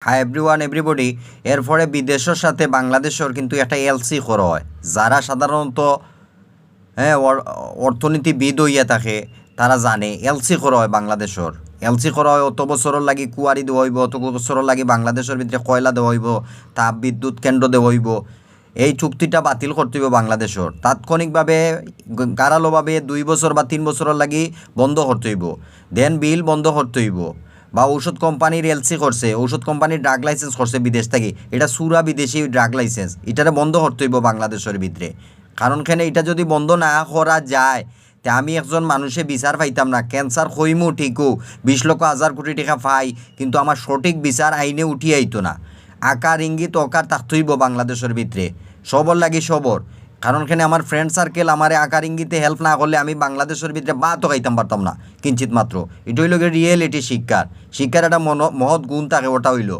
Hi everyone everybody. এরপরে বিদেশের সাথে বাংলাদেশের কিন্তু একটা এলসি করা হয়। যারা সাধারণত অর্থনীতিবিদ হইয়া থাকে তারা জানে এলসি করা হয় বাংলাদেশের। এলসি করা হয় অত বছরের লাগি কুয়ারি দেওয়া হইব, অত বছরের লাগি বাংলাদেশের ভিতরে কয়লা দেওয়া হইব, তাপ বিদ্যুৎ কেন্দ্র দেওয়া হইব। এই চুক্তিটা বাতিল করতে হইব বাংলাদেশের তাৎক্ষণিকভাবে, কারালোভাবে 2 বছর বা 3 বছরের লাগি বন্ধ করতে হইব। দেন বিল বন্ধ করতে হইব। বা ঔষধ কোম্পানির এলসি করছে, ঔষধ কোম্পানির ড্রাগ লাইসেন্স করছে বিদেশ থেকে, এটা সুরা বিদেশি ড্রাগ লাইসেন্স, এটারে বন্ধ করতে হইব বাংলাদেশের ভিতরে। কারণ কেন এটা যদি বন্ধ না করা যায় তে আমি একজন মানুষে বিচার পাইতাম না। ক্যান্সার হইমু ঠিকও, 20 লক্ষ 1000 কোটি টাকা পাই, কিন্তু আমার সঠিক বিচার আইনে উঠিয়ে আইতো না। আকার ইঙ্গিত অকার থাকতে হইব বাংলাদেশের ভিতরে, সবর লাগি সবর। কারণ কেন আমার ফ্রেন্ড সার্কেল আমারে আকার ইঙ্গিতে হেল্প না করলে আমি বাংলাদেশের ভিতরে তো খাইতাম পারতাম না কিঞ্চিত মাত্র। এটা হইল রিয়েলিটি শিক্ষার একটা মহৎ গুণ থাকে, ওটা হইল।